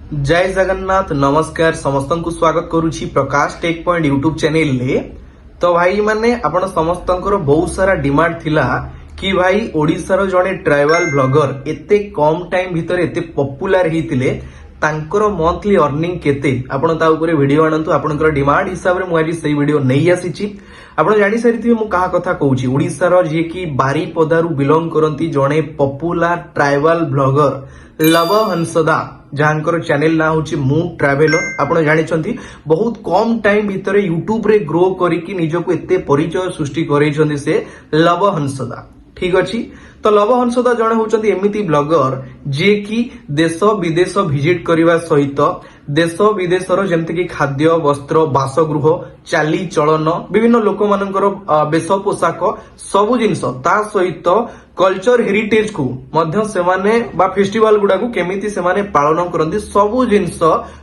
जय जगन्नाथ नमस्कार समस्त को स्वागत करुछि प्रकाश टेक पॉइंट यूट्यूब चैनल ले। तो भाई माने आपण समस्त बहुत सारा डिमांड थिला कि भाई ओडिशार जड़े ट्राइबल ब्लॉगर एते कम टाइम भितर एते पॉपुलर हितिले तांकर मंथली अर्निंग केते आपण ता ऊपर वीडियो आनंतु आपनकर डिमांड हिसाब रे मु आज सही वीडियो नै आसीछि। आपण जानि सारिथिबे मु कहा कथा कहूछि ओडिशार जे कि बारीपदारु बिलोंग करंती जड़े popular tribal blogger Lav Hansda जहाँकर चैनल ना हूँ मु ट्रावेलर। आपण जानी बहुत कम टाइम भितर यूट्यूब रे ग्रो करिकी निजको एते परिचय सृष्टि करैछन्ती से लव हंसदा। ठीक अच्छी तो लव हंसदा जड़े होचंती एमिति ब्लॉगर जे कि देश विदेश विजिट करने सहित देश विदेशर जेमति कि खाद्य वस्त्र बासगृह चाली चलन विभिन्न लोक मानकर वेश पोशाक सबु जिनस ता सहित कल्चर हेरिटेज को मध्य सेमाने बा फेस्टिवल गुडा को केमिति सेमाने पालन करंती सबु जिनस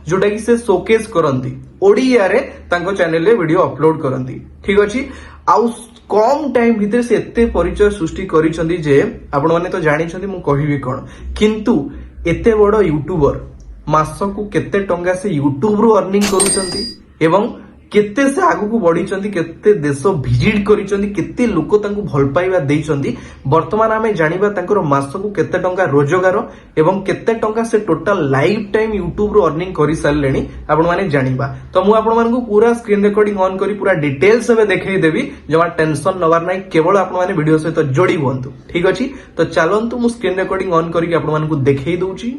जोटा कि से शोकेस करंती ओडिया रे तांको चैनल रे वीडियो अपलोड करंती। ठीक अछि आउ कम टाइम भितर से एते परिचय सृष्टि करिसंती जे आपण माने तो जानिसंती मु कहिबी कोन किंतु एते बड़ यूट्यूबर मासकू केते टंगा से यूट्यूब रो अर्निंग करूचंती एवं केते से आगु को बढ़ीचंती केते देश विजिट करिसंती केते लोक तांको भल पाइबा देइसंती। वर्तमान आमे जानिबा तांकर मासकू केते टंका रोजगार एवं केते टंका से टोटल लाइफ टाइम यूट्यूब रो अर्निंग करि सारलेनी आपण माने जानिबा। तो मु आपण मानकू पूरा स्क्रीन रिकॉर्डिंग ऑन करी पूरा डिटेल्स में देखै देबी जमा टेंशन नवार नै केवल आपण माने वीडियो सहित जोड़ी हुंतु। ठीक अछि तो चलंतु मु स्क्रीन रिकॉर्डिंग ऑन करी आपण मानकू देखै दउची।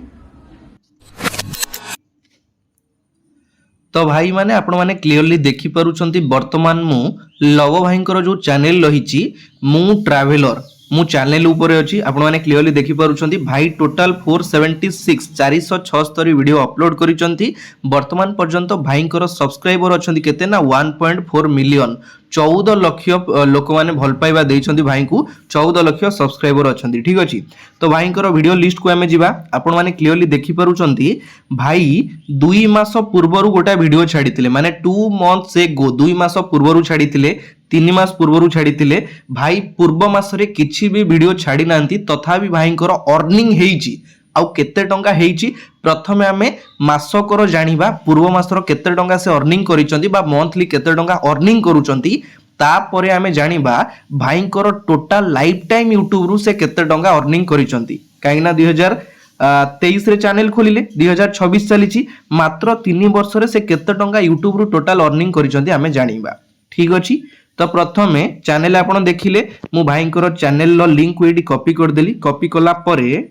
तो भाई माने आपण माने क्लियरली देखि पारुछंती वर्तमान मु लव भाईंकर जो चैनल रहिछि मु ट्रैवलर मु चैनल ऊपर अछि आपण माने क्लियरली देखि पारुछंती भाई टोटल 476 वीडियो अपलोड करिसंती। वर्तमान पर्यंत भाईंकर सब्सक्राइबर अछंती केते ना 1.4 मिलियन 14 लाख लोक माने भल पाइबा देइछंती भाई को 14 लाख सब्सक्राइबर अछंती। ठीक अछि तो भाईंकर वीडियो लिस्ट को हमें जिबा आपण माने क्लियरली देखि पारुछंती भाई 2 मास पूर्वरु गोटा वीडियो छाडितिले माने 2 मंथ से गो 2 मास पूर्वरु छाडितिले 3 मास पूर्वरु छाडितिले भाई पूर्व मास रे किछि भी वीडियो छाडी नांती तथापि भाईंकर अर्निंग हेइची आउ केते टंका हेइची प्रथमे आमे मासकर जानिबा पूर्व मासर केते टंका से अर्निंग करिसंती बा मंथली केते टंका अर्निंग करूचंती तापरे आमे जानिबा भाईंकर टोटल लाइफ टाइम यूट्यूब रु से केते टंका अर्निंग करिसंती काइना 2023 रे चैनल खोलिले 2026 चलीची मात्र 3 वर्ष रे से केते टंका यूट्यूब रु टोटल अर्निंग करिसंती आमे जानिबा। ठीक अछि तो प्रथमे चैनल आपण देखिले मु भाईंकर चैनल रो लिंक एडी कॉपी कर देली कॉपी कला परे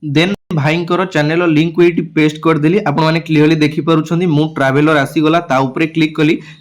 देन भाईंकर चैनल लिंक एटी पेस्ट कर देली आपण माने क्लियरली देखि पारुछंती मु ट्रैवलर आसी गला ता ऊपर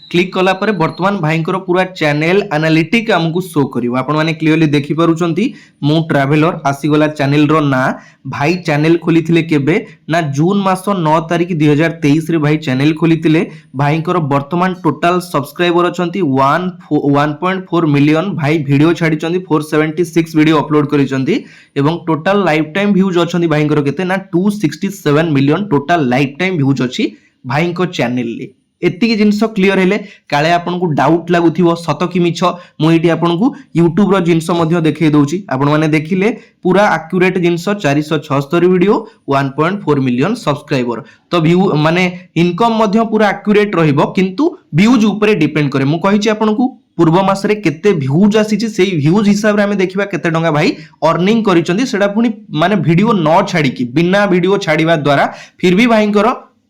क्लिक कला परे वर्तमान भाईंकर पूरा चैनल एनालिटिक हमकु शो करिवो आपण माने क्लियरली देखि पारुछंती मु ट्रैवलर आसी गला चैनल रो ना भाई चैनल खोलिथिले केबे ना जून मास 9 तारिख 2023 रे भाई चैनल खोलिथिले भाईंकर वर्तमान टोटल सब्सक्राइबर अछंती 1.4 मिलियन भाई वीडियो छाडिचंती 476 वीडियो अपलोड करिचंती एवं टोटल लाइफ टाइम व्यूज अछंती भाईंकर केते ना 267 million total life time views अछि भाईंकर चैनल ले। एतिकी जिनस क्लियर हेले काले आपनको डाउट लागुथिबो सत कि मिछ मु एटी आपनको YouTube रो जिनस मध्ये देखै दउची आपण माने देखिले पूरा एक्यूरेट जिनस 476 वीडियो 1.4 मिलियन सब्सक्राइबर तो व्यू माने इनकम मध्ये पूरा एक्यूरेट रहिबो किंतु व्यूज ऊपर डिपेंड करे मु कहिछि आपनको पूर्व मास रे केते व्यूज आसीची सेही व्यूज हिसाब रे हमें देखिबा केते टंगा भाई अर्निंग करिसंती सेडा पुनी माने वीडियो न छाडी की बिना वीडियो छाडीबा द्वारा फिर भी भाईंकर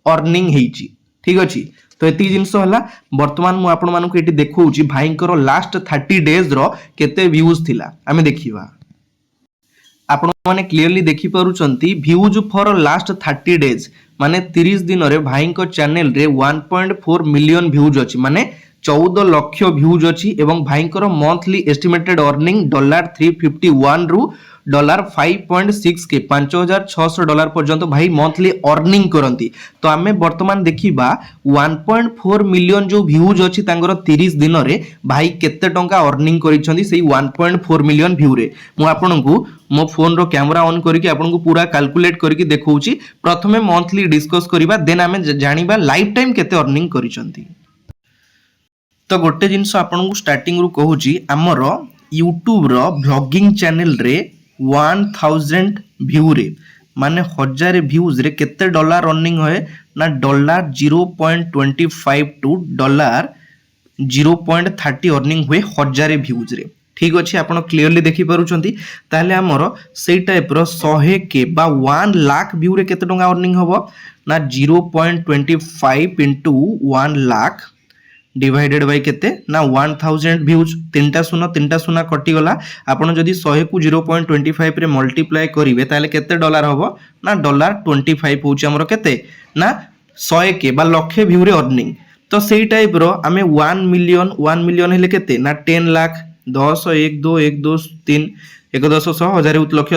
अर्निंग हेइची। ठीक अछि तो एति जिनस हला वर्तमान मु आपण मानकु एटी देखौची भाईंकर लास्ट 30 डेज रो केते व्यूज थिला हमें देखिबा आपण माने क्लियरली देखि पारुचंती व्यूज फॉर लास्ट 30 डेज माने 30 दिन रे भाईंकर चैनल रे 1.4 मिलियन व्यूज अछि माने 14 लाख व्यूज अछि एवं भाईंकर मंथली एस्टिमेटेड अर्निंग $351 रु $5.6 के $5600 पर्यंत भाई मंथली अर्निंग करंती। तो आमे वर्तमान देखिबा 1.4 मिलियन जो व्यूज अछि तांगर 30 दिन रे भाई केते टंका अर्निंग करिसंती सेही 1.4 मिलियन व्यू रे मु आपनकू मो फोन रो कैमरा ऑन करके आपनकू पूरा कैलकुलेट करके देखौची प्रथमे मंथली डिस्कस करिबा देन आमे जानिबा लाइफ टाइम केते अर्निंग करिसंती। तो गोटे जिनस आपनकू स्टार्टिंग रु कहूची हमर YouTube रो ब्लॉगिंग चैनल रे 1000 व्यू रे माने 1000 व्यूज रे केते डॉलर अर्निंग होए ना डॉलर 0.25 टू डॉलर 0.30 अर्निंग हुए 1000 व्यूज रे। ठीक अच्छे आप क्लीयरली देखी पारुचंती ताहले हमर सेई टाइप रो 100 के बा 1 लाख व्यू रे केते टंका अर्निंग हबो ना 0.25 इंटू 1 लाख डिवाइडेड बाय केते ना 1000 व्यूज तीनटा शून्य कटि गला आपण जदी 100 को 0.25 रे मल्टीप्लाई करिवे ताले केते डॉलर हबो ना डॉलर 25 होची हमर केते ना 100 के बा लाख व्यू रे अर्निंग। तो सेई टाइप रो आमे 1 मिलियन हेले केते ना 10 लाख 10 1 2 1 2 3 1 10 100 1000 लक्ष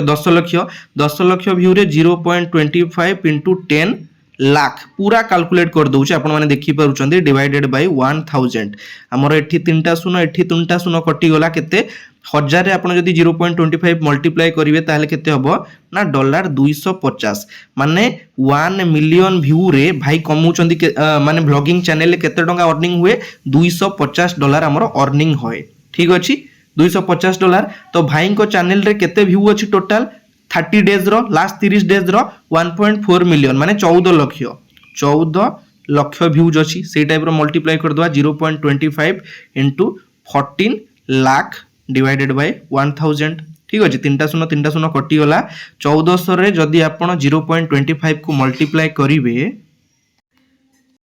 10 लक्ष व्यू रे 0.25 इंटू 10 लाख पूरा कैलकुलेट कर दउचे आपण माने देखि पारुचंदी डिवाइडेड बाय 1000 हमर एठी तीनटा शून्य एठी तीनटा शून्य कटि गला केते 1000 रे आपण जदी 0.25 मल्टीप्लाई करिवे ताले केते हबो ना डॉलर 250 माने 1 मिलियन व्यू रे भाई कमउचंदी माने ब्लॉगिंग चैनल रे केते टंका अर्निंग हुए 250 डॉलर हमर अर्निंग होय। ठीक अछि 250 डॉलर। तो भाई को चैनल रे केते व्यू अछि टोटल 30 डेज रो लास्ट 30 डेज रो 1.4 मिलियन माने 14 लक्ष व्यूज अछि से टाइप रो मल्टीप्लाई कर दवा 0.25 इंटू 14 लाख डिवाइडेड बाय 1000। ठीक अछि तीनटा शून्य कटि गला 1400 रे जदी आपण 0.25 को मल्टीप्लाई करिवे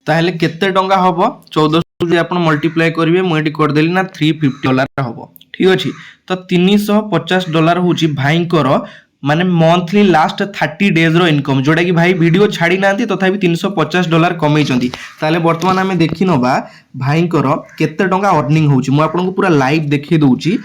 ताहले केते टंका हबो 1400 जे आपण मल्टीप्लाई करिवे मु एटी कर देली ना 350 डॉलर हबो। ठीक अछि तो 350 डॉलर होची भाई को माने मंथली लास्ट 30 डेज रो इनकम जोटा कि भाई वीडियो छाड़ी नांती तथापि 350 डॉलर कमई चंदी। ताले वर्तमान आमे देखि नबा भाई को केते टंका अर्निंग होची मु आपन को पूरा लाइव देखि दोची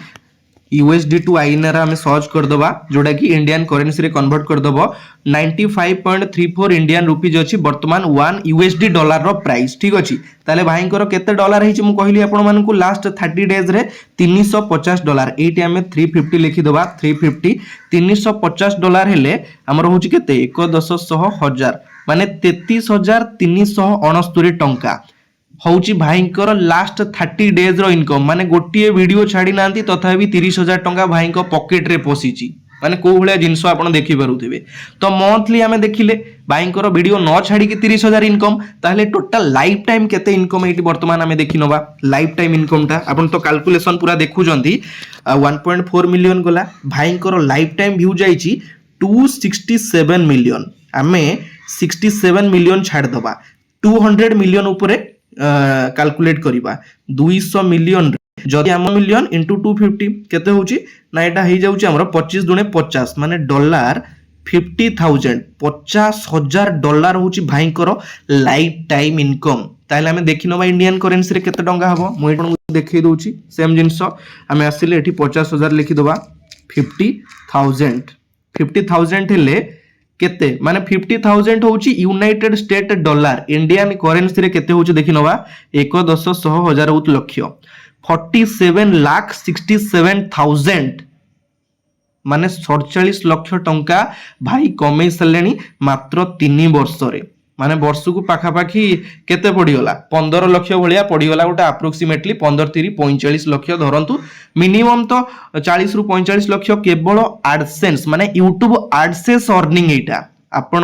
USD टू INR हमें सर्च कर दबा जोटा कि इंडियन करेंसी रे कन्वर्ट कर दबो 95.34 इंडियन रुपीज अछि वर्तमान 1 USD डॉलर रो प्राइस। ठीक अछि ताले भाई को केते डॉलर हिची मु कहली आपन मान को लास्ट 30 डेज रे 350 डॉलर एटी हमें 350 लिखि दबा 350 350 डॉलर हेले हमर होची केते 1 10 माने 33,369 टंका हौची भाईंकर लास्ट 30 डेज रो इनकम माने गोटिए वीडियो छाड़ी नांती तथापि 30,000 टंका भाईंको पॉकेट रे पसीची माने को भलिया जिंस आपण देखि पारुथिबे। तो मंथली हमें देखिले भाईंकर वीडियो न छाड़ी कि 30,000 इनकम ताहले टोटल लाइफ टाइम केते इनकम एटी वर्तमान हमें देखि नबा लाइफ टाइम इनकम ता आपण तो कैलकुलेशन पूरा देखु जंती 1.4 मिलियन गला भाईंकर लाइफ टाइम व्यू जाईची 267 मिलियन हमें 67 मिलियन छाड़ दबा 200 मिलियन ऊपर कैलकुलेट करिबा 200 मिलियन जदि हम मिलियन इंटू 250 केते होची ना एटा हे जाउची हमर 25 दुने 50 माने डॉलर 50,000 50,000 डॉलर होची भाईंकर लाइफ टाइम इनकम। ताहले हमें देखि नबा इंडियन करेंसी रे केते टंका हबो मु एटा देखि दोची सेम जिंस हमें आसिले एठी 50,000 लिखि दबा 50,000 हेले केते माने 50,000 होची United state dollar Indian currency रे केते होची देखि नबा 1 10 100 1000 लक्ष 47,67,000 माने 47 लक्ष टंका भाई कमई सलेनी मात्र 3 वर्ष रे माने वर्ष को पाखा पाखी केते पड़ीगला 15 लक्ष भलिया पड़ीगला गोटे अप्रोक्सीमेटली 15 3 45 लक्ष धरंतु मिनिमम तो 40 रु 45 लक्ष केवल एडसेंस माने यूट्यूब एडसेंस अर्निंग एटा आपण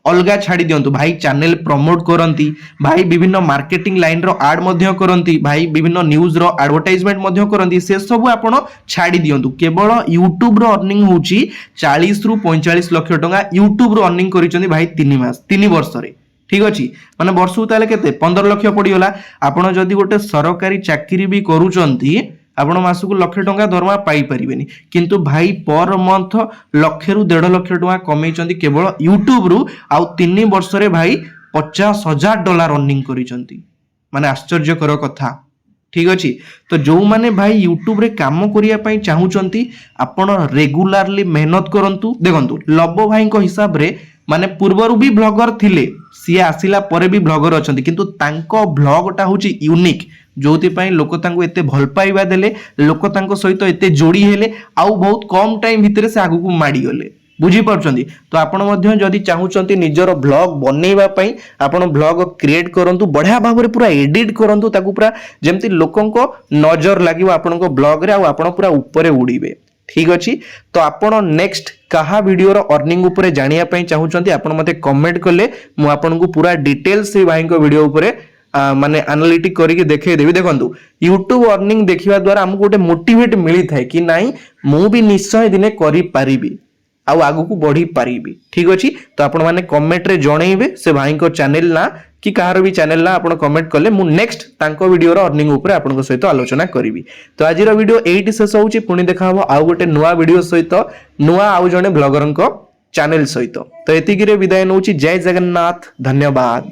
अलगा छाड़ी दियंतु भाई चैनल प्रमोट करंती भाई विभिन्न मार्केटिंग लाइन रो एड मध्य करंती भाई विभिन्न न्यूज रो एडवर्टाइजमेंट मध्य करंती से सब आपण छाड़ी दियंतु केवल यूट्यूब रो अर्निंग होची 40 रु 45 लक्ष टंका यूट्यूब रो अर्निंग करिसंती भाई 3 वर्ष रे। ठीक अछि माने वर्ष ताले केते 15 लक्ष पड़ीगला आपण जदी गोटे सरकारी चाकरी भी करूचंती आपण मासकु लाख टंका दरमा पाई परिबेनी किंतु भाई पर मंथ लाख रु 1.5 लाख टंका कमैचंती केवल यूट्यूब रु आ 3 वर्ष रे भाई 50,000 डॉलर अर्निंग करिसंती माने आश्चर्यकर कथा। ठीक अछि तो जो माने भाई यूट्यूब रे काम करिया पई चाहुचंती आपण रेगुलरली मेहनत करंतु देखंतु लबो भाई को हिसाब रे माने पूर्वरु भी ब्लॉगर थिले सी आसिला परे भी ब्लॉगर अछंती किंतु तांको ब्लॉगटा होची यूनिक जोति पई लोक तांको एते भल पाइबा देले लोक तांको सहित एते जोड़ी हेले आउ बहुत कम टाइम भितरे से आगु को माडी गले बुझी परछंती। तो आपण मध्य जदी चाहुचंती निजरो ब्लॉग बनेइबा पई आपण ब्लॉग क्रिएट करंतु बढ़िया भाबरे पूरा एडिट करंतु ताकू पूरा जेमति लोकंको नजर लागिवो आपनको ब्लॉग रे आ आपण पूरा ऊपरे उड़ीबे ठीक अच्छी तो आपण नेक्स्ट कहा वीडियो अर्निंग उपरे जानिया पई चाहूचंती आपण मते कमेंट कले मु आपन को पूरा डिटेल्स से भाई को वीडियो उपरे माने एनालिटिक करके देखे देबी देखंतु यूट्यूब अर्निंग देखिबा द्वारा हमको गोटे मोटिवेट मिली थाए कि नाही मु भी निश्चय दिने करि पारिबी आउ आगु को बढ़ी पारिबी ठीक अछि तो आपण माने कमेंट रे जणैबे से भाई को चैनल ना कि कहार भी चैनल ना आपण कमेंट कले मु नेक्स्ट तांको वीडियो रो अर्निंग ऊपर आपण को सहित आलोचना करिवि तो आज रो वीडियो एइटी शेष होउची पुनी देखा हो आउ गोटे नुवा वीडियो सहित नुवा आउ जने ब्लॉगर को चैनल सहित तो एतिगिरे विदाय नउची जय जगन्नाथ धन्यवाद।